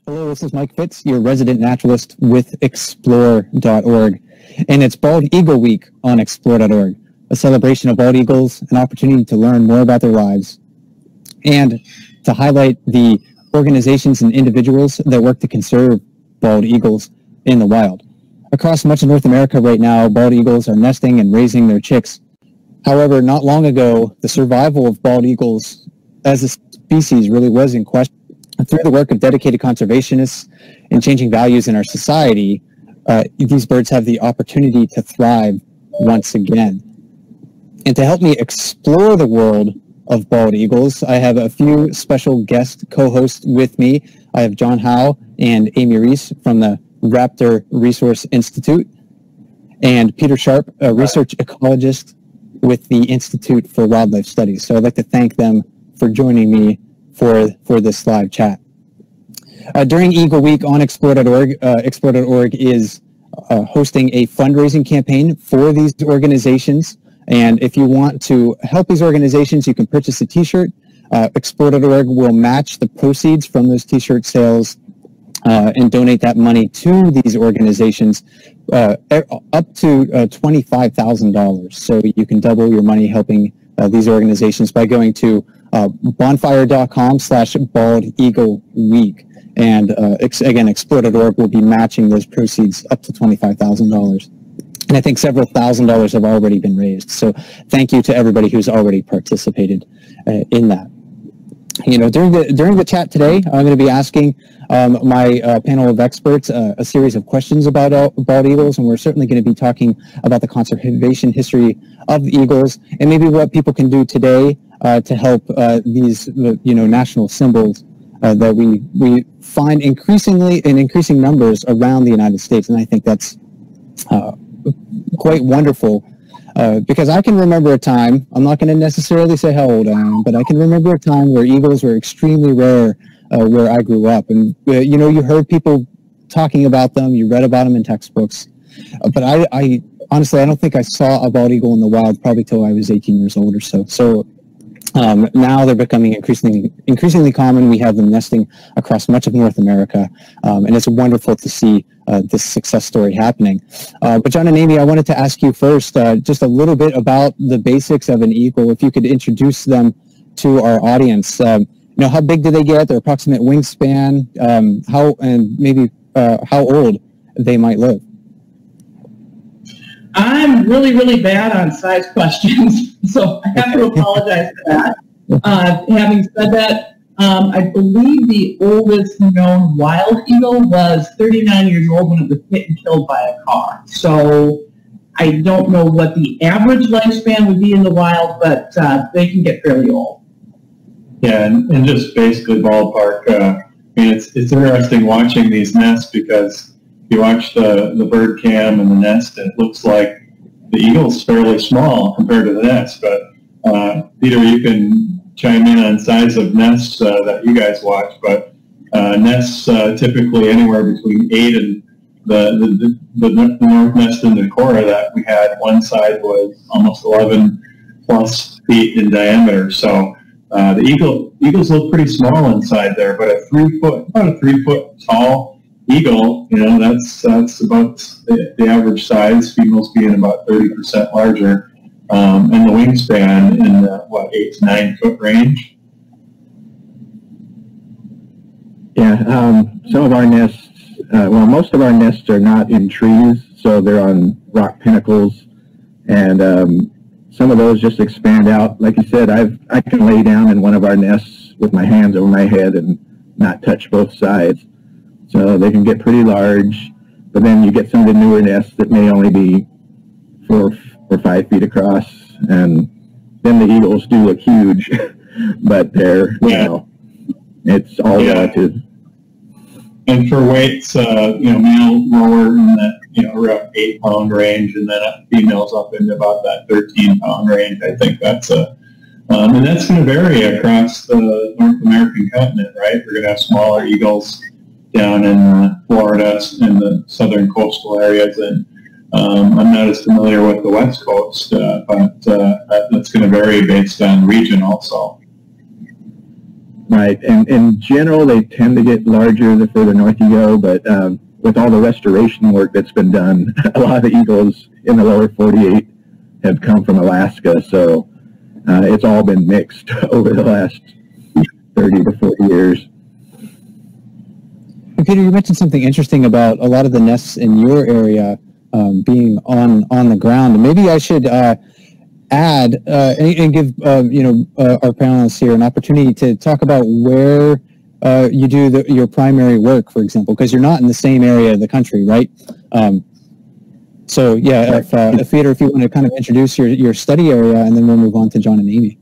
Hello, this is Mike Fitz, your resident naturalist with Explore.org. And it's Bald Eagle Week on Explore.org, a celebration of bald eagles, an opportunity to learn more about their lives, and to highlight the organizations and individuals that work to conserve bald eagles in the wild. Across much of North America right now, bald eagles are nesting and raising their chicks. However, not long ago, the survival of bald eagles as a species really was in question. Through the work of dedicated conservationists and changing values in our society, these birds have the opportunity to thrive once again. And to help me explore the world of bald eagles, I have a few special guest co-hosts with me. I have John Howe and Amy Ries from the Raptor Resource Institute, and Peter Sharpe, a research ecologist with the Institute for Wildlife Studies. So I'd like to thank them for joining me for this live chat. During Eagle Week on Explore.org, Explore.org is hosting a fundraising campaign for these organizations. And if you want to help these organizations, you can purchase a t-shirt. Explore.org will match the proceeds from those t-shirt sales and donate that money to these organizations up to $25,000. So you can double your money helping these organizations by going to bonfire.com/baldeagleweek. And again, Explore.org will be matching those proceeds up to $25,000. And I think several $1,000s have already been raised. So thank you to everybody who's already participated in that. You know, during the chat today, I'm going to be asking my panel of experts a series of questions about bald eagles, and we're certainly going to be talking about the conservation history of the eagles and maybe what people can do today to help these national symbols that we find in increasing numbers around the United States, and I think that's quite wonderful. Because I can remember a time, I'm not going to necessarily say how old I am, but I can remember a time where eagles were extremely rare where I grew up. And, you heard people talking about them, you read about them in textbooks. But I honestly, I don't think I saw a bald eagle in the wild probably till I was 18 years old or so. So now they're becoming increasingly common. We have them nesting across much of North America, and it's wonderful to see this success story happening. But John and Amy, I wanted to ask you first just a little bit about the basics of an eagle. If you could introduce them to our audience. How big do they get? Their approximate wingspan, how old they might live. I'm really, really bad on size questions, so I have to apologize for that. Having said that, I believe the oldest known wild eagle was 39 years old when it was hit and killed by a car. So I don't know what the average lifespan would be in the wild, but they can get fairly old. Yeah, and just basically ballpark. It's interesting watching these nests because you watch the bird cam and the nest, and it looks like the eagle's fairly small compared to the nest. But Peter, you can chime in on size of nests that you guys watch. But nests typically anywhere between 8 and the north nest in Decorah that we had. One side was almost 11 plus feet in diameter. So the eagles look pretty small inside there. But about a 3 foot tall eagle, that's about the average size, females being about 30% larger, and the wingspan in the 8 to 9 foot range. Yeah, some of our nests, most of our nests are not in trees, so they're on rock pinnacles, and some of those just expand out. Like you said, I can lay down in one of our nests with my hands over my head and not touch both sides. So they can get pretty large, but then you get some of the newer nests that may only be 4 or 5 feet across, and then the eagles do look huge, but they're, it's all relative. And for weights, male lower in that, around 8-pound range, and then females up into about that 13-pound range. I think that's and that's going to vary across the North American continent, right? We're going to have smaller eagles down in Florida and the southern coastal areas, and I'm not as familiar with the West Coast, but that's going to vary based on region also. Right, and in general, they tend to get larger the further north you go, but with all the restoration work that's been done, a lot of the eagles in the lower 48 have come from Alaska, so it's all been mixed over the last 30 to 40 years. Peter, you mentioned something interesting about a lot of the nests in your area being on the ground. Maybe I should add and give our panelists here an opportunity to talk about where you do your primary work, for example, because you're not in the same area of the country, right? So yeah, if Peter, if you want to kind of introduce your study area, and then we'll move on to John and Amy.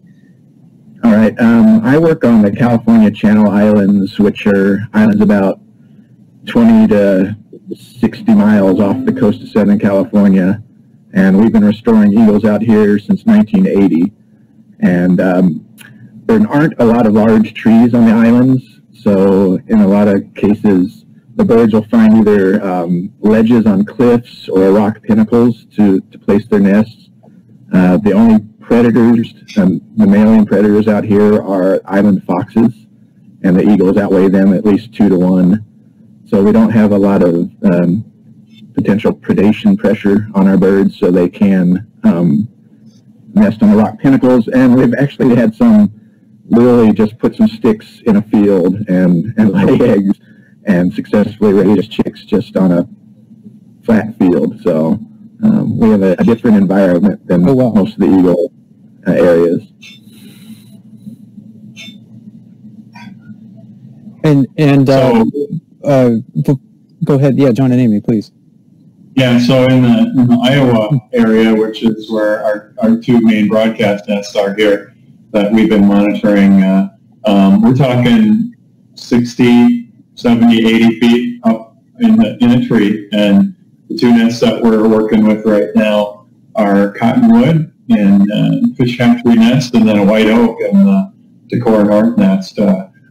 All right. I work on the California Channel Islands, which are islands about 20 to 60 miles off the coast of Southern California. And we've been restoring eagles out here since 1980. And there aren't a lot of large trees on the islands. So in a lot of cases, the birds will find either ledges on cliffs or rock pinnacles to place their nests. The only predators, the mammalian predators out here are island foxes, and the eagles outweigh them at least 2 to 1. So we don't have a lot of potential predation pressure on our birds, so they can nest on the rock pinnacles. And we've actually had some literally just put some sticks in a field and lay eggs and successfully raise chicks just on a flat field. So we have a different environment than most of the eagle areas. And go ahead, yeah, John and Amy, please. Yeah, so in the Iowa area, which is where our 2 main broadcast nests are here that we've been monitoring, we're talking 60, 70, 80 feet up in a tree. And the 2 nests that we're working with right now are cottonwood and fish hatchery nest, and then a white oak and the Decorah North nest.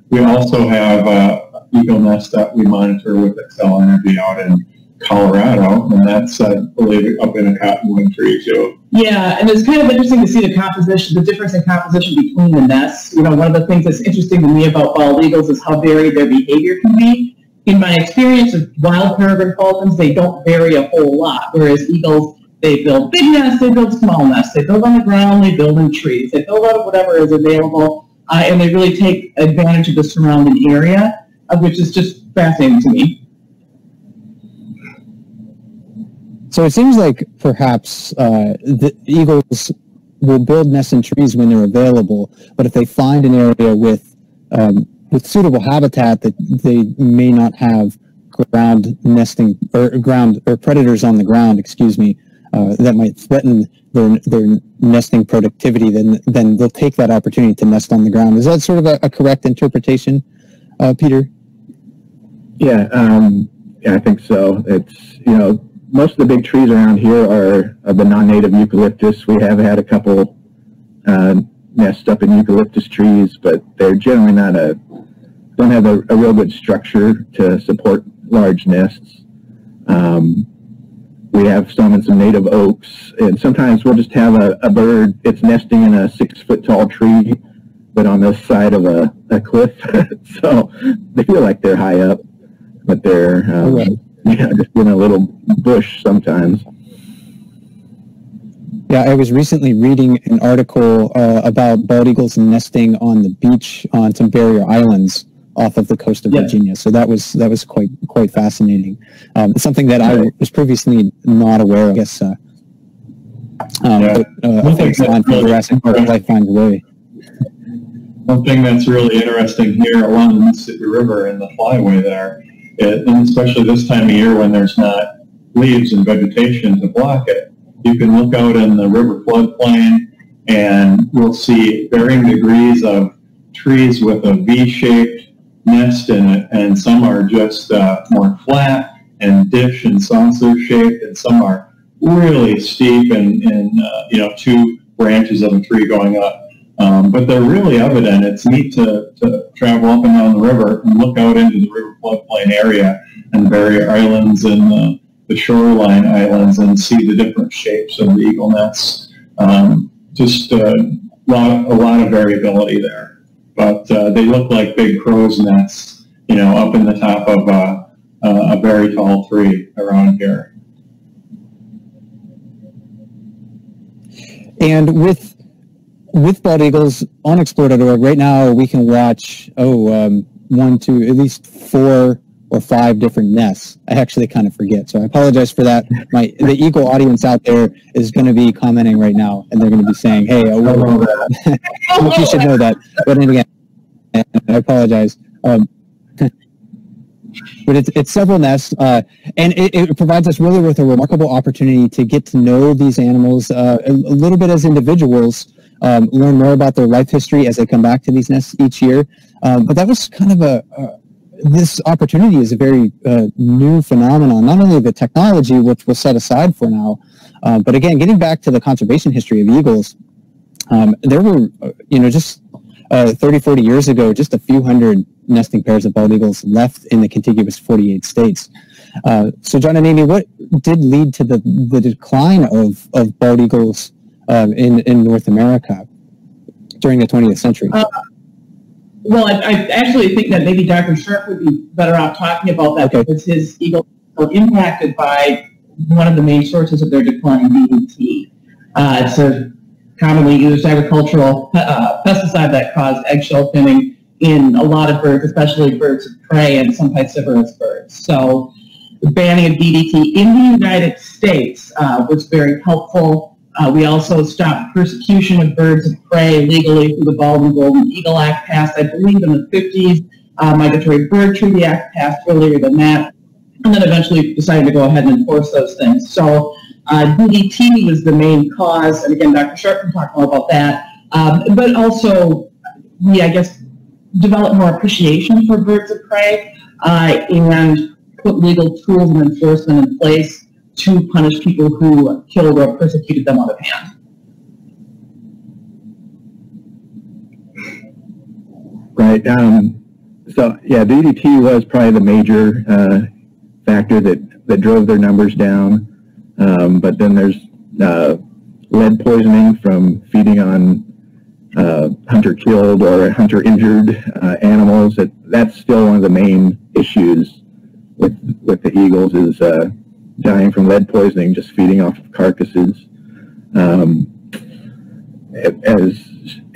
We also have a eagle nest that we monitor with Excel Energy out in Colorado, and that's, I believe, up in a cottonwood tree too. Yeah, and it's kind of interesting to see the composition, the difference in composition between the nests. You know, one of the things that's interesting to me about bald eagles is how varied their behavior can be. In my experience of wild peregrine falcons, they don't vary a whole lot, whereas eagles, they build big nests, they build small nests, they build on the ground, they build in trees, they build out of whatever is available, and they really take advantage of the surrounding area, which is just fascinating to me. So it seems like perhaps the eagles will build nests in trees when they're available, but if they find an area with suitable habitat that they may not have ground nesting or predators on the ground, that might threaten their nesting productivity, then they'll take that opportunity to nest on the ground. Is that sort of a correct interpretation, Peter? Yeah, I think so. It's, most of the big trees around here are the non-native eucalyptus. We have had a couple nests up in eucalyptus trees, but they're generally don't have a real good structure to support large nests. We have some in some native oaks, and sometimes we'll just have a bird, it's nesting in a 6-foot tall tree, but on the side of a cliff. So they feel like they're high up, but they're just in a little bush sometimes. Yeah, I was recently reading an article about bald eagles nesting on the beach on some barrier islands off of the coast of Virginia. So that was quite fascinating. It's something that I was previously not aware of. I guess Jurassic Park life finds a way. One thing that's really interesting here along the Mississippi River and the flyway there, and especially this time of year when there's not leaves and vegetation to block it, you can look out in the river floodplain and we'll see varying degrees of trees with a V-shaped nest in it, and some are just more flat and dish and saucer shaped, and some are really steep and 2 branches of a tree going up. But they're really evident. It's neat to travel up and down the river and look out into the river floodplain area and the barrier islands and the shoreline islands and see the different shapes of the eagle nests. Just a lot of variability there. but they look like big crow's nests, you know, up in the top of a very tall tree around here. And with bald eagles on explore.org, right now we can watch, at least 4 or 5 different nests. I actually kind of forget, so I apologize for that. The eagle audience out there is going to be commenting right now, and they're going to be saying, hey, you should know that. But then again, I apologize. But it's several nests, and it provides us really with a remarkable opportunity to get to know these animals a little bit as individuals, learn more about their life history as they come back to these nests each year. But that was kind of this opportunity is a very new phenomenon, not only the technology, which was set aside for now, but again, getting back to the conservation history of eagles, there were, just 30, 40 years ago, just a few hundred nesting pairs of bald eagles left in the contiguous 48 states. So John and Amy, what did lead to the decline of bald eagles in North America during the 20th century? Well, I actually think that maybe Dr. Sharpe would be better off talking about that, because his eagles were impacted by one of the main sources of their decline, DDT. It's a commonly used agricultural pesticide that caused eggshell thinning in a lot of birds, especially birds of prey and some piscivorous birds. So the banning of DDT in the United States was very helpful. We also stopped persecution of birds of prey legally through the Bald and Golden Eagle Act passed, I believe, in the 50s. Migratory Bird Treaty Act passed earlier than that, and then eventually decided to go ahead and enforce those things. So DDT was the main cause, and again, Dr. Sharpe can talk more about that. But also, we, I guess, developed more appreciation for birds of prey and put legal tools and enforcement in place to punish people who killed or persecuted them out of hand. Right. So, yeah, DDT was probably the major factor that drove their numbers down. But then there's lead poisoning from feeding on hunter-killed or hunter-injured animals. That's still one of the main issues with the eagles is dying from lead poisoning, just feeding off of carcasses. As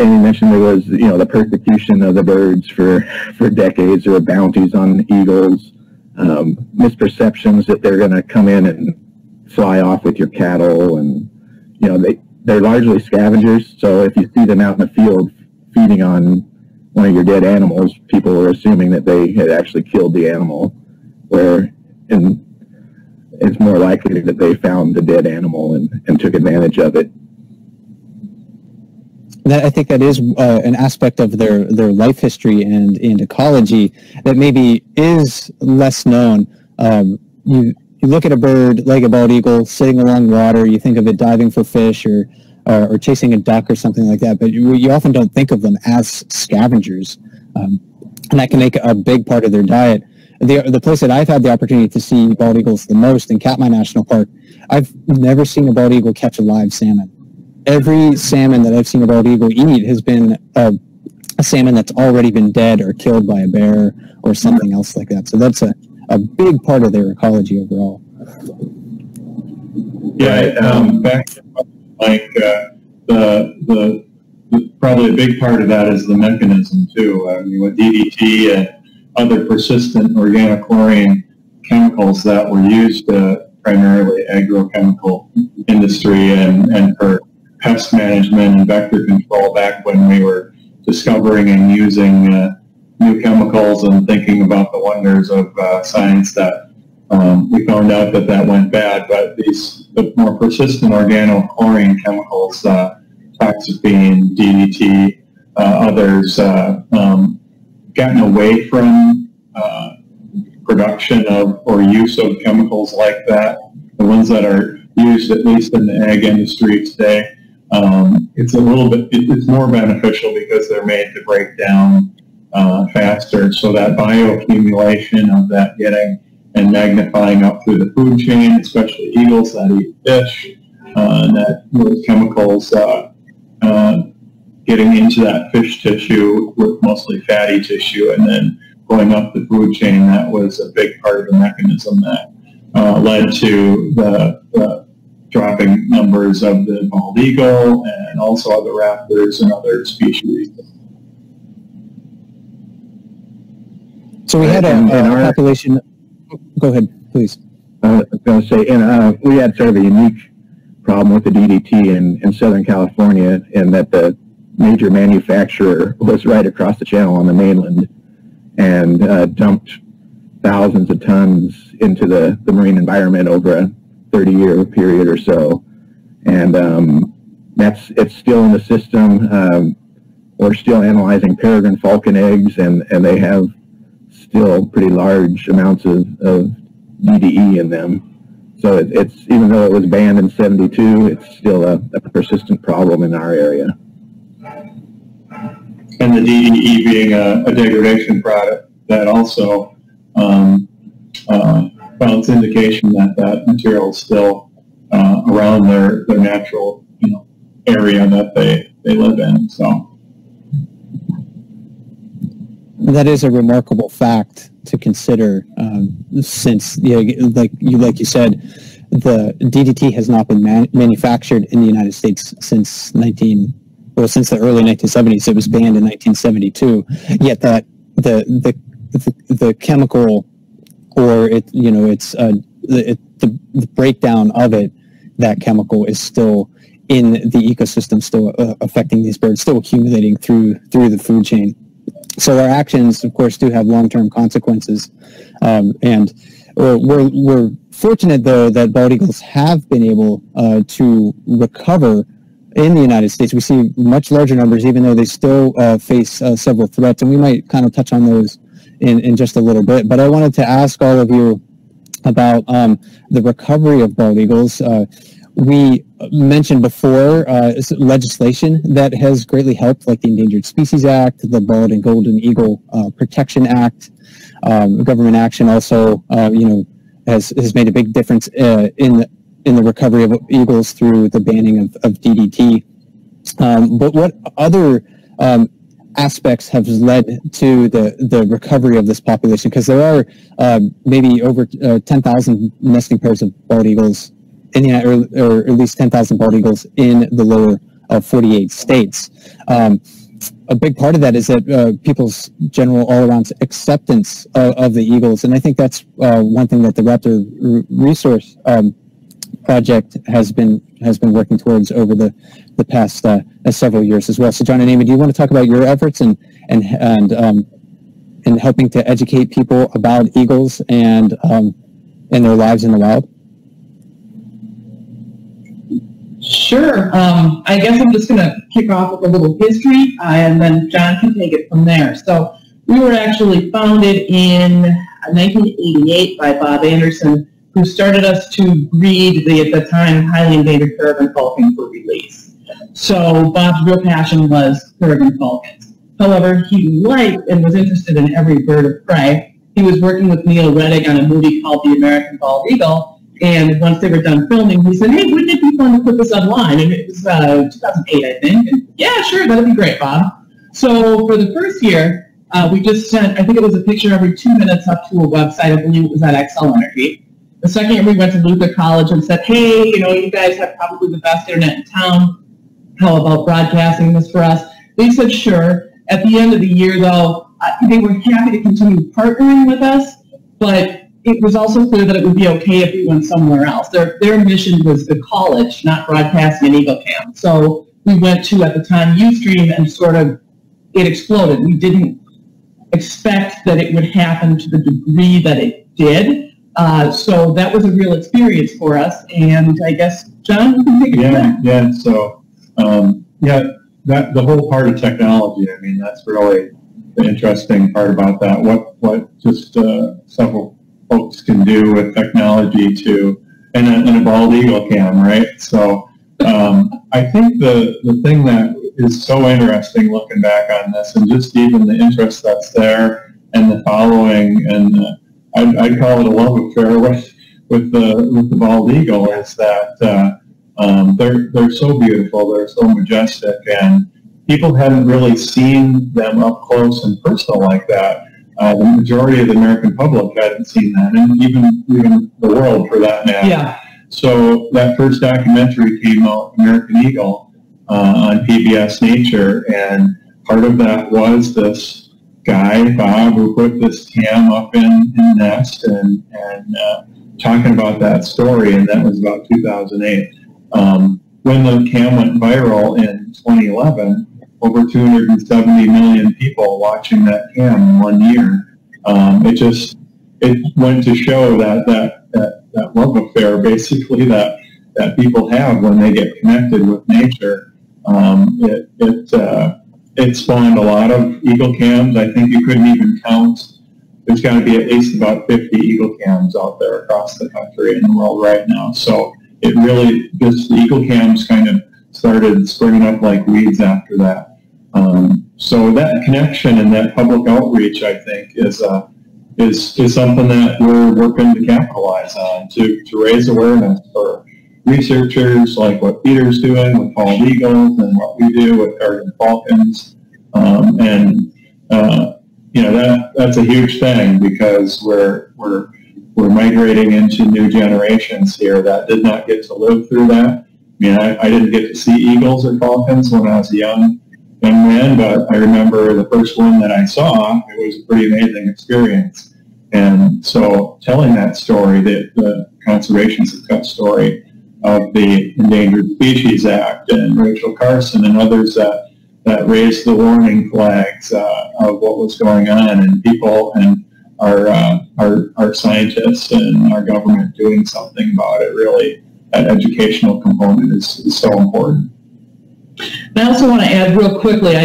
Amy mentioned, there was, the persecution of the birds for decades. There were bounties on eagles, misperceptions that they're going to come in and fly off with your cattle, and they're largely scavengers. So if you see them out in the field feeding on one of your dead animals, people were assuming that they had actually killed the animal, it's more likely that they found the dead animal and took advantage of it. I think that is an aspect of their life history and ecology that maybe is less known. You look at a bird like a bald eagle sitting along water, you think of it diving for fish or chasing a duck or something like that, but you often don't think of them as scavengers. And that can make a big part of their diet. The place that I've had the opportunity to see bald eagles the most in Katmai National Park, I've never seen a bald eagle catch a live salmon. Every salmon that I've seen a bald eagle eat has been a salmon that's already been dead or killed by a bear or something else like that. So that's a big part of their ecology overall. Yeah, back to Mike, the probably a big part of that is the mechanism too. I mean, with DDT and other persistent organochlorine chemicals that were used primarily agrochemical industry and for pest management and vector control back when we were discovering and using new chemicals and thinking about the wonders of science, that we found out that went bad. But the more persistent organochlorine chemicals, toxaphene, DDT, others, gotten away from production of or use of chemicals like that. The ones that are used, at least in the ag industry today, it's it's more beneficial because they're made to break down faster. So that bioaccumulation of that getting and magnifying up through the food chain, especially eagles that eat fish, and that those chemicals getting into that fish tissue with mostly fatty tissue and then going up the food chain. That was a big part of the mechanism that led to the dropping numbers of the bald eagle and also other raptors and other species. So we had a population. Go ahead, please. I was going to say, we had sort of a unique problem with the DDT in Southern California, in that the major manufacturer was right across the channel on the mainland and dumped thousands of tons into the marine environment over a 30-year period or so. And it's still in the system. We're still analyzing peregrine falcon eggs, and they have still pretty large amounts of DDE in them. So it's even though it was banned in '72, it's still a persistent problem in our area. And the DDE being a degradation product, that also found its indication that material is still around their natural area that they live in. So that is a remarkable fact to consider, since like you said, the DDT has not been manufactured in the United States since since the early 1970s. It was banned in 1972. Yet that the chemical, or the breakdown of it, that chemical is still in the ecosystem, still affecting these birds, still accumulating through the food chain. So our actions, of course, do have long-term consequences, and we're fortunate, though, that bald eagles have been able to recover in the United States. We see much larger numbers, even though they still face several threats, and we might kind of touch on those in just a little bit. But I wanted to ask all of you about the recovery of bald eagles. We mentioned before legislation that has greatly helped, like the Endangered Species Act, the Bald and Golden Eagle Protection Act. Government action also, has made a big difference in the recovery of eagles through the banning of DDT. But what other aspects have led to the recovery of this population? Because there are maybe over 10,000 nesting pairs of bald eagles in the, or at least 10,000 bald eagles in the lower 48 states. A big part of that is that people's general all-around acceptance of the eagles, and I think that's one thing that the Raptor resource project has been working towards over the past several years as well. So, John and Amy, do you want to talk about your efforts and helping to educate people about eagles and their lives in the wild? Sure. I guess I'm just going to kick off with a little history, and then John can take it from there. So we were actually founded in 1988 by Bob Anderson, who started us to breed the, at the time, highly endangered peregrine falcon for release. So Bob's real passion was peregrine falcons. However, he liked and was interested in every bird of prey. He was working with Neil Reddick on a movie called The American Bald Eagle, and once they were done filming, he said, "Hey, wouldn't it be fun to put this online?" And it was 2008, I think. And, "Yeah, sure, that'd be great, Bob." So for the first year, we just sent, I think it was a picture every 2 minutes up to a website. I believe it was at Excel Energy. The second year, we went to Luther College and said, "Hey, you guys have probably the best internet in town. How about broadcasting this for us?" They said, "Sure." At the end of the year, though, they were happy to continue partnering with us, but it was also clear that it would be okay if we went somewhere else. Their mission was the college, not broadcasting an Eagle Cam. So we went to, at the time, Ustream, and sort of it exploded. We didn't expect that it would happen to the degree that it did. So that was a real experience for us. And I guess, John, you can take it from there. Yeah. So, the whole part of technology, I mean, that's really the interesting part about that. What just several folks can do with technology and a bald eagle cam, right? So I think the thing that is so interesting looking back on this, and just even the interest that's there and the following, and I'd call it a love affair with the bald eagle, is that they're so beautiful, they're so majestic, and people hadn't really seen them up close and personal like that. The majority of the American public hadn't seen that, and even the world for that matter. Yeah. So that first documentary came out, American Eagle, on PBS Nature, and part of that was this guy, Bob, who put this cam up in the nest and talking about that story, and that was about 2008. When the cam went viral in 2011, over 270 million people watching that cam in 1 year. It went to show that love affair, basically, that people have when they get connected with nature. It spawned a lot of eagle cams. I think you couldn't even count. There's got to be at least about 50 eagle cams out there across the country and the world right now. So it really, just the eagle cams kind of started springing up like weeds after that. So that connection and that public outreach, I think, is something that we're working to capitalize on, to raise awareness for researchers like what Peter's doing with bald eagles and what we do with garden falcons. That's a huge thing, because we're migrating into new generations here that did not get to live through that. I mean, I didn't get to see eagles or falcons when I was a young man, but I remember the first one that I saw. It was a pretty amazing experience. And so telling that story, the Conservation Success story of the Endangered Species Act and Rachel Carson and others that raised the warning flags of what was going on, and people and our scientists and our government doing something about it, really, that educational component is so important. And I also want to add real quickly,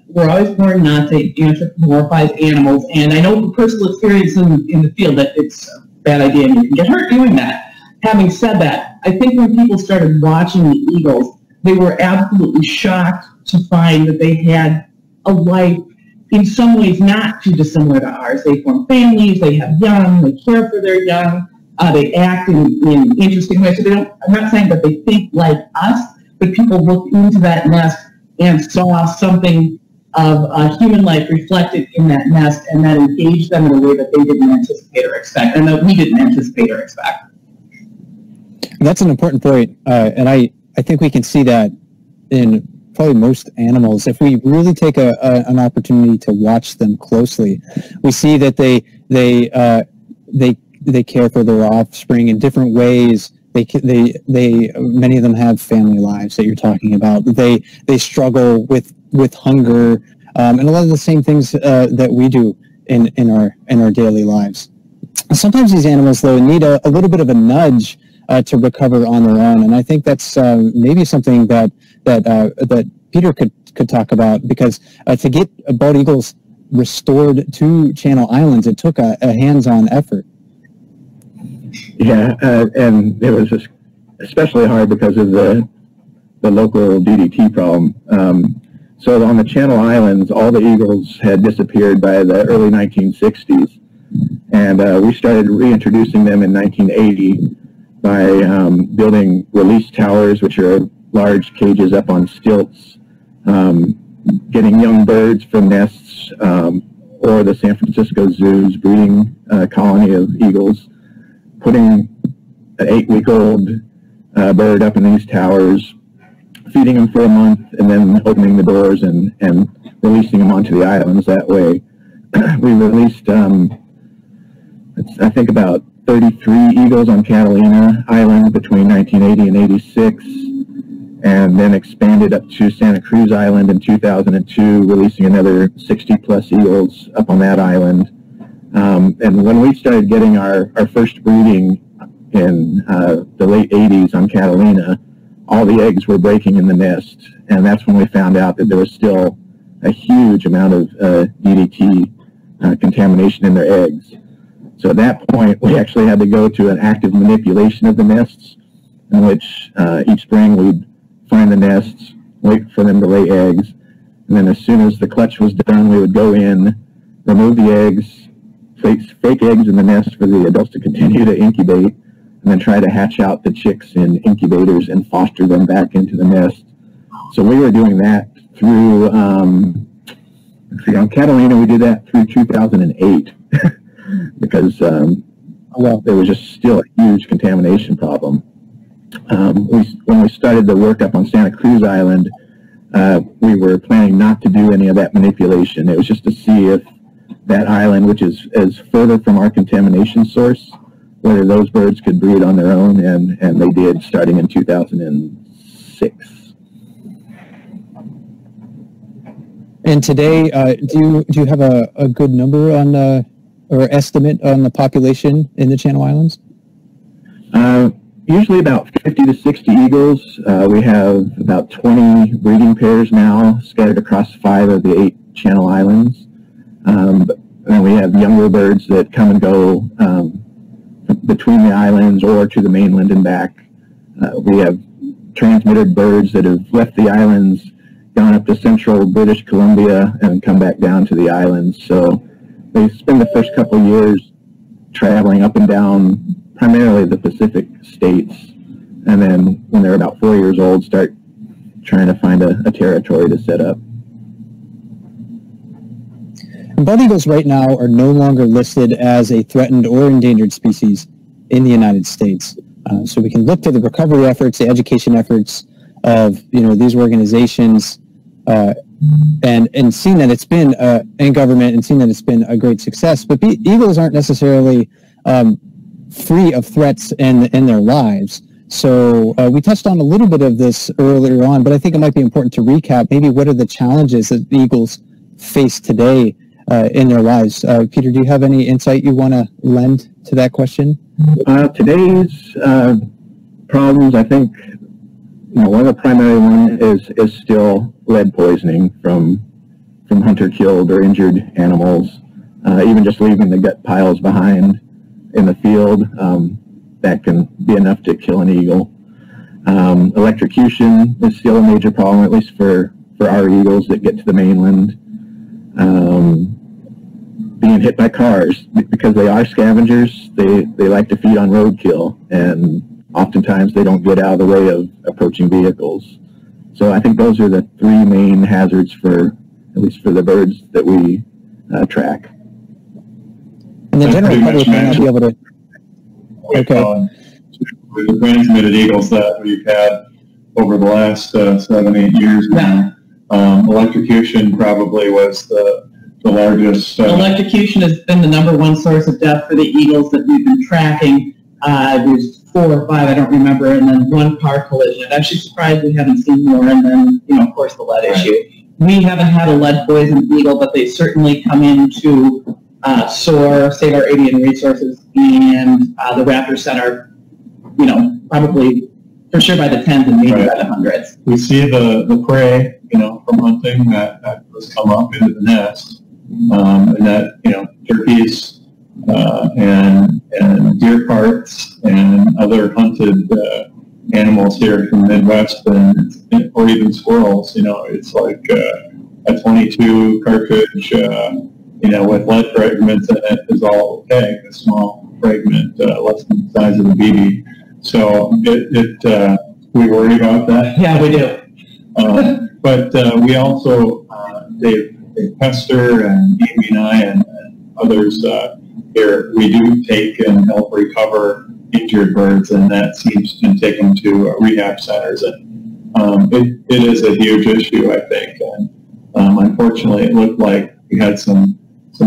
we're always warned not to anthropomorphize animals, and I know from personal experience in the field that it's a bad idea and you can get hurt doing that. Having said that, I think when people started watching the eagles, they were absolutely shocked to find that they had a life in some ways not too dissimilar to ours. They form families, they have young, they care for their young, they act in interesting ways. So I'm not saying that they think like us, but people looked into that nest and saw something of human life reflected in that nest, and that engaged them in a way that they didn't anticipate or expect, and that we didn't anticipate or expect. That's an important point, and I think we can see that in probably most animals. If we really take an opportunity to watch them closely, we see that they care for their offspring in different ways. Many of them have family lives that you're talking about. They struggle with hunger, and a lot of the same things that we do in our daily lives. Sometimes these animals, though, need a little bit of a nudge to recover on their own, and I think that's maybe something that Peter could talk about, because to get bald eagles restored to Channel Islands, it took a hands-on effort. Yeah, and it was especially hard because of the local DDT problem. So on the Channel Islands, all the eagles had disappeared by the early 1960s, and we started reintroducing them in 1980 by building release towers, which are large cages up on stilts, getting young birds from nests, or the San Francisco Zoo's breeding colony of eagles, putting an 8-week-old bird up in these towers, feeding them for a month, and then opening the doors and releasing them onto the islands that way. We released, I think, about 33 eagles on Catalina Island between 1980 and 86, and then expanded up to Santa Cruz Island in 2002, releasing another 60-plus eagles up on that island. And when we started getting our first breeding in the late 80s on Catalina, all the eggs were breaking in the nest, and that's when we found out that there was still a huge amount of DDT contamination in their eggs. So at that point, we actually had to go to an active manipulation of the nests, in which each spring we'd find the nests, wait for them to lay eggs, and then as soon as the clutch was done, we would go in, remove the eggs, fake eggs in the nest for the adults to continue to incubate, and then try to hatch out the chicks in incubators and foster them back into the nest. So we were doing that through, on Catalina, we did that through 2008 because there was just still a huge contamination problem. When we started the work up on Santa Cruz Island, we were planning not to do any of that manipulation. It was just to see if that island, which is further from our contamination source, whether those birds could breed on their own, and they did starting in 2006. And today, do you have a good number on or estimate on the population in the Channel Islands? Usually about 50 to 60 eagles. We have about 20 breeding pairs now scattered across 5 of the 8 Channel Islands. And we have younger birds that come and go between the islands or to the mainland and back. We have transmitted birds that have left the islands, gone up to central British Columbia, and come back down to the islands. So they spend the first couple of years traveling up and down primarily the Pacific states, and then when they're about 4 years old, start trying to find a territory to set up. Bald eagles right now are no longer listed as a threatened or endangered species in the United States. So we can look to the recovery efforts, the education efforts of these organizations, and seeing that it's been in government and seeing that it's been a great success. But eagles aren't necessarily free of threats in their lives. So we touched on a little bit of this earlier on, but I think it might be important to recap maybe what are the challenges that eagles face today in their lives. Peter, do you have any insight you want to lend to that question? Today's problems, I think, one of the primary ones is still lead poisoning from hunter-killed or injured animals. Even just leaving the gut piles behind in the field, that can be enough to kill an eagle. Electrocution is still a major problem, at least for our eagles that get to the mainland. Being hit by cars, because they are scavengers, they like to feed on roadkill, and oftentimes they don't get out of the way of approaching vehicles. So I think those are the 3 main hazards at least for the birds that we track. And the general public may not be able to... Okay. With the transmitted eagles that we've had over the last 7-8 years now, electrocution probably was the largest. Electrocution has been the #1 source of death for the eagles that we've been tracking. There's 4 or 5, I don't remember, and then 1 car collision. I'm actually surprised we haven't seen more, and then, of course, the lead issue. We haven't had a lead-poisoned eagle, but they certainly come into SOAR, Save Our Avian Resources, and the Raptor Center, probably for sure by the 10s and maybe by the 100s. We see the prey, from hunting that has come up into the nest, and that, turkeys and deer parts and other hunted animals here from the Midwest, or even squirrels, it's like a 22 cartridge, with lead fragments in it is all okay. A small fragment, less than the size of a BB. So we worry about that. Yeah, we do. But we also, Dave Pester and Amy and I and others here, we do take and help recover injured birds, and that seems to be taken to rehab centers. And it is a huge issue, I think. And unfortunately, it looked like we had some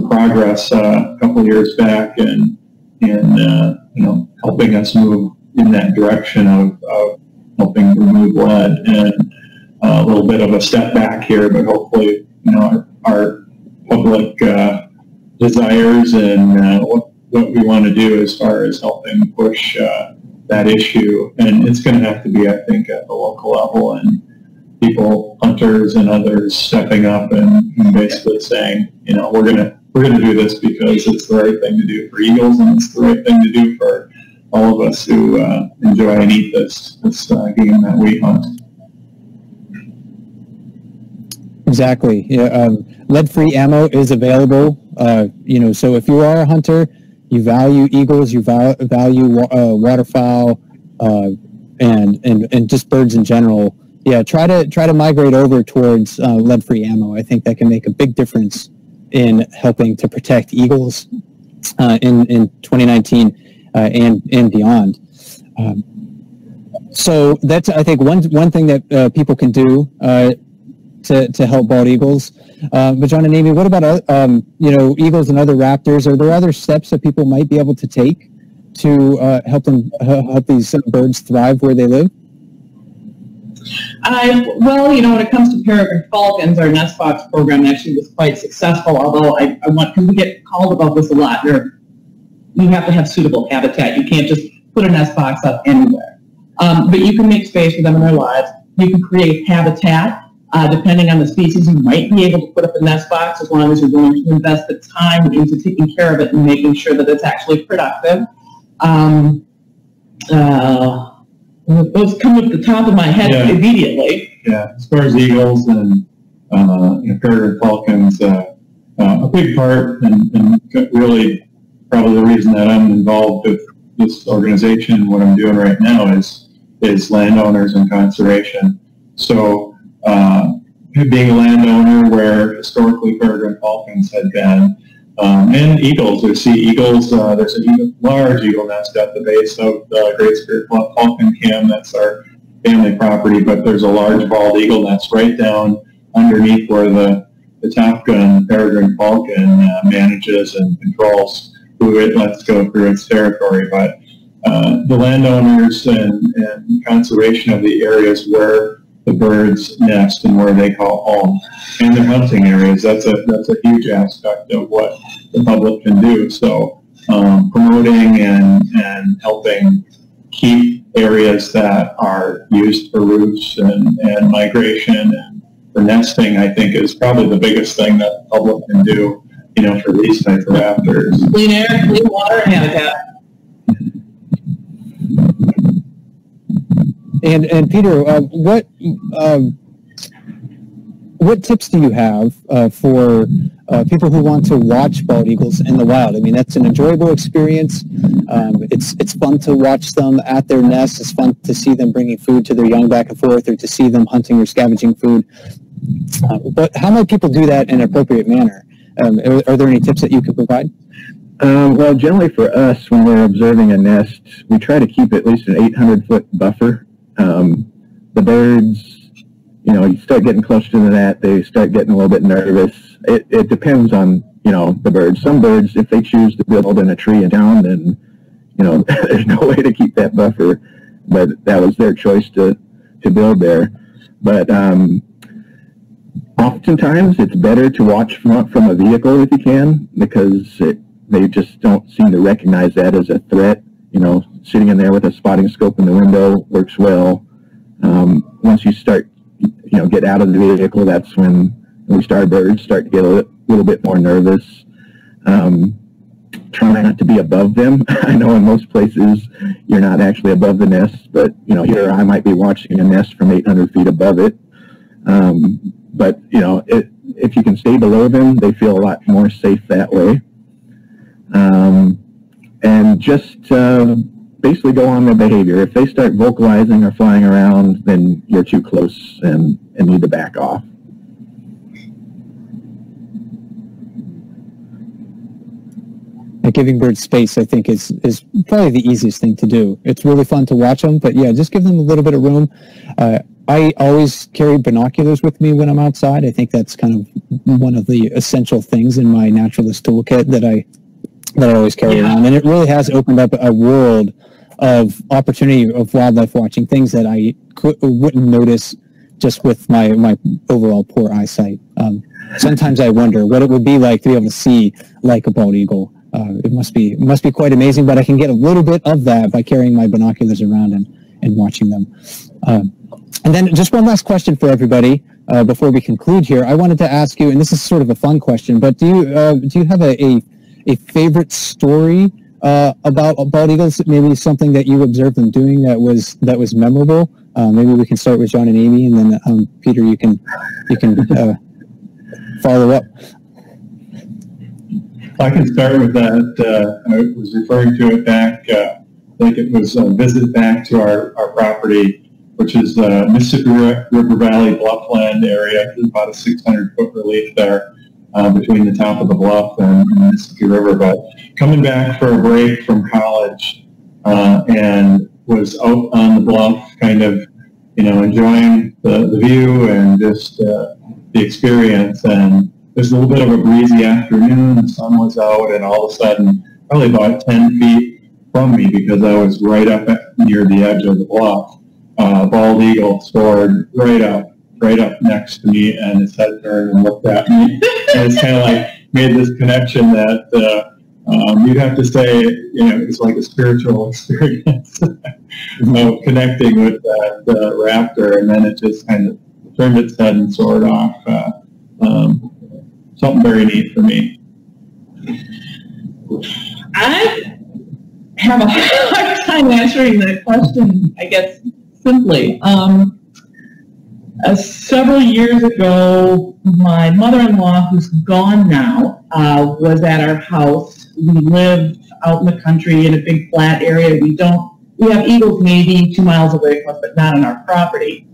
progress a couple of years back in helping us move in that direction of helping remove lead, and a little bit of a step back here, but hopefully our public desires and what we want to do as far as helping push that issue, and it's going to have to be, I think, at the local level, and people, hunters and others, stepping up and basically saying, we're gonna do this because it's the right thing to do for eagles, and it's the right thing to do for all of us who enjoy and eat this game that we hunt. Exactly. Yeah, lead-free ammo is available. So if you are a hunter, you value eagles, you value waterfowl, and just birds in general, yeah, try to migrate over towards lead-free ammo. I think that can make a big difference in helping to protect eagles in 2019 and beyond. So that's, I think, one thing that people can do to help bald eagles. But John and Amy, what about eagles and other raptors? Are there other steps that people might be able to take to help these birds thrive where they live? Well, when it comes to peregrine falcons, our nest box program actually was quite successful, although because we get called about this a lot, you have to have suitable habitat. You can't just put a nest box up anywhere. But you can make space for them in their lives. You can create habitat. Depending on the species, you might be able to put up a nest box as long as you're willing to invest the time into taking care of it and making sure that it's actually productive. Those come at the top of my head immediately. Yeah, as far as eagles and peregrine falcons, a big part, and really probably the reason that I'm involved with this organization, what I'm doing right now is Landowners and Conservation. So being a landowner where historically peregrine falcons had been, and eagles, there's eagles, there's a large eagle nest at the base of the Great Spirit Falcon Cam. That's our family property, but there's a large bald eagle nest right down underneath where the Top Gun peregrine falcon manages and controls who it lets go through its territory. But the landowners and conservation of the areas where the birds nest and where they call home, and their hunting areas, that's a huge aspect of what the public can do. So promoting and helping keep areas that are used for roosts and migration and for nesting, I think, is probably the biggest thing that the public can do, for these types of raptors. Clean air, clean water, and habitat. And Peter, what tips do you have for people who want to watch bald eagles in the wild? I mean, that's an enjoyable experience. It's fun to watch them at their nests. It's fun to see them bringing food to their young back and forth, or to see them hunting or scavenging food. But how might people do that in an appropriate manner? Are there any tips that you could provide? Well, generally for us, when we're observing a nest, we try to keep at least an 800-foot buffer. The birds, you start getting close to that, they start getting a little bit nervous. It depends on, the birds. Some birds, if they choose to build in a tree in town, then, there's no way to keep that buffer. But that was their choice to build there. But oftentimes it's better to watch from a vehicle if you can, because they just don't seem to recognize that as a threat. Sitting in there with a spotting scope in the window works well. Once you start, get out of the vehicle, that's when birds start to get a little bit more nervous. Try not to be above them. I know in most places you're not actually above the nest, but here I might be watching a nest from 800 feet above it. But if you can stay below them, they feel a lot more safe that way. And just basically go on their behavior. If they start vocalizing or flying around, then you're too close and need to back off. Giving birds space, I think, is probably the easiest thing to do. It's really fun to watch them, but yeah, just give them a little bit of room. I always carry binoculars with me when I'm outside. I think that's kind of one of the essential things in my naturalist toolkit that I always carry around. And it really has opened up a world of opportunity of wildlife watching, things that I wouldn't notice just with my overall poor eyesight. Sometimes I wonder what it would be like to be able to see like a bald eagle. It must be quite amazing, but I can get a little bit of that by carrying my binoculars around and watching them. And then just one last question for everybody before we conclude here. I wanted to ask you, and this is sort of a fun question, but do you have a favorite story about bald eagles? Maybe something that you observed them doing that was memorable. Maybe we can start with John and Amy, and then Peter, you can follow up. I can start with that. I was referring to it back, I think it was a visit back to our property which is Mississippi River Valley Bluffland area. There's about a 600-foot relief there between the top of the bluff and the Mississippi River. But coming back for a break from college and was out on the bluff, kind of, enjoying the view and just the experience. And it was a little bit of a breezy afternoon. The sun was out, and all of a sudden, probably about 10 feet from me, because I was right up near the edge of the bluff, bald eagle soared right up next to me, and his head turned and looked at me. And it's kind of like made this connection that you'd have to say, it's like a spiritual experience of connecting with that raptor, and then it just kind of turned its head and soared off. Something very neat for me. I have a hard time answering that question, I guess, simply. Several years ago, my mother-in-law, who's gone now, was at our house. We live out in the country in a big flat area. We have eagles maybe 2 miles away from us, but not on our property.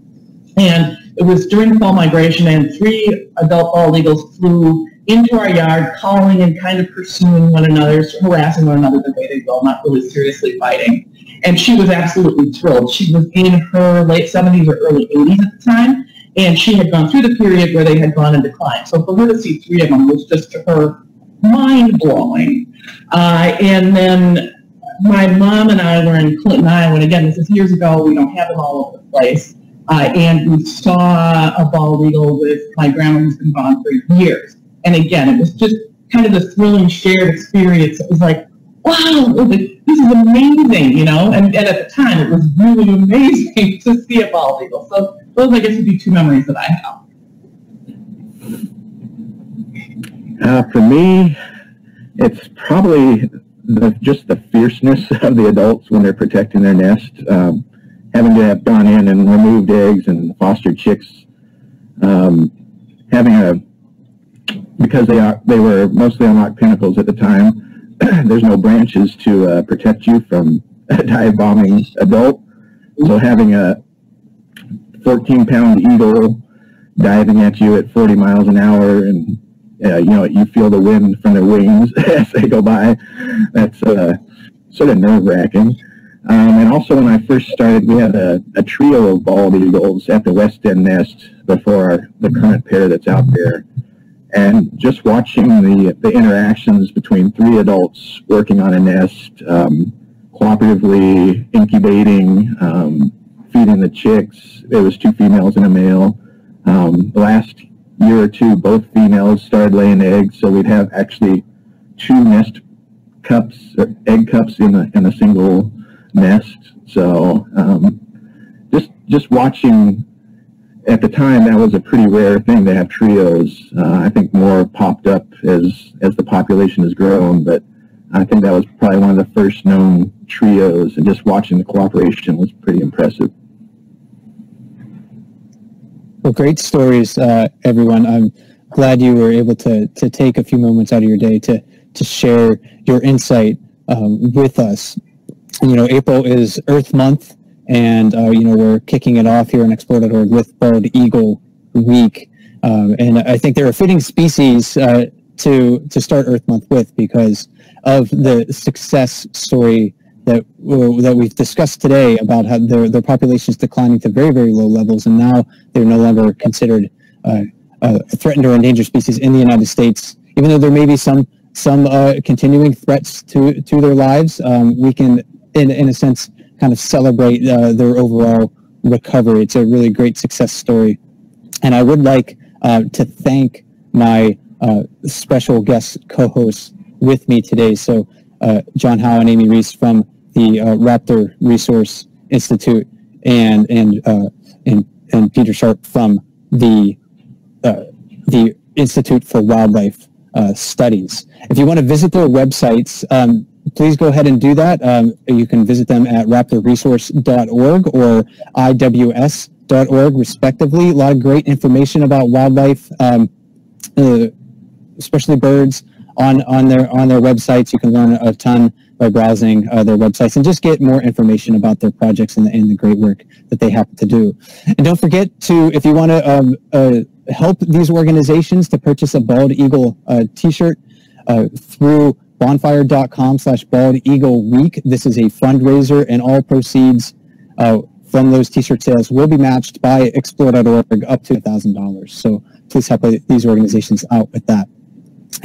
And it was during fall migration, and 3 adult bald eagles flew into our yard, calling and kind of pursuing one another, harassing one another the way they go, not really seriously fighting. And she was absolutely thrilled. She was in her late 70s or early 80s at the time, and she had gone through the period where they had gone in decline. So for her to see 3 of them was just, to her, mind-blowing. And then my mom and I were in Clinton, Iowa, and again, this is years ago. We don't have them all over the place. And we saw a bald eagle with my grandma, who's been gone for years. And again, it was just kind of this thrilling shared experience. It was like, wow, this is amazing, And at the time, it was really amazing to see a bald eagle. So those, I guess, would be 2 memories that I have. For me, it's probably just the fierceness of the adults when they're protecting their nest. Having to have gone in and removed eggs and fostered chicks, because they were mostly on rock pinnacles at the time, there's no branches to protect you from a dive-bombing adult. So having a 14-pound eagle diving at you at 40 miles an hour, and you feel the wind from their wings as they go by, that's sort of nerve-wracking. And also, when I first started, we had a trio of bald eagles at the West End nest before the current pair that's out there. And just watching the interactions between 3 adults working on a nest, cooperatively incubating, feeding the chicks. There was 2 females and a male. The last year or 2, both females started laying eggs, so we'd have actually 2 nest cups, or egg cups in a single nest. So just watching, at the time, that was a pretty rare thing to have trios. I think more popped up as the population has grown, but I think that was probably one of the first known trios, and just watching the cooperation was pretty impressive. Well, great stories, everyone. I'm glad you were able to take a few moments out of your day to share your insight with us. April is Earth Month, and we're kicking it off here on Explore.org with Bald Eagle Week. And I think they're a fitting species to start Earth Month with, because of the success story that we've discussed today about how their population is declining to very, very low levels, and now they're no longer considered a threatened or endangered species in the United States. Even though there may be some continuing threats to their lives, we can, in a sense, kind of celebrate their overall recovery. It's a really great success story. And I would like to thank my special guest co-hosts with me today. So John Howe and Amy Ries from the Raptor Resource Institute, and Peter Sharpe from the Institute for Wildlife Studies. If you want to visit their websites, please go ahead and do that. You can visit them at raptorresource.org or iws.org, respectively. A lot of great information about wildlife, especially birds, on their websites. You can learn a ton by browsing their websites and just get more information about their projects and the great work that they have to do. And don't forget to, if you want to help these organizations, to purchase a Bald Eagle t-shirt through bonfire.com/Bald Eagle Week. This is a fundraiser, and all proceeds from those t-shirt sales will be matched by explore.org up to $1,000. So please help these organizations out with that.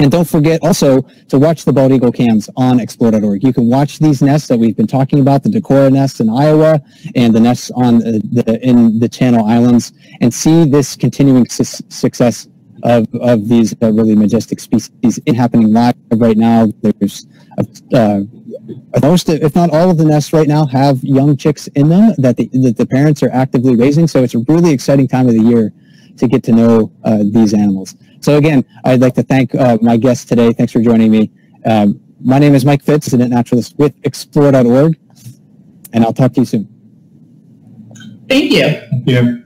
And don't forget also to watch the Bald Eagle cams on explore.org. You can watch these nests that we've been talking about, the Decorah nests in Iowa and the nests on in the Channel Islands, and see this continuing success of these really majestic species happening live right now. There's most, if not all of the nests right now have young chicks in them that the parents are actively raising. So it's a really exciting time of the year to get to know these animals. So again, I'd like to thank my guests today. Thanks for joining me. My name is Mike Fitz, resident naturalist with explore.org, and I'll talk to you soon. Thank you. Thank you.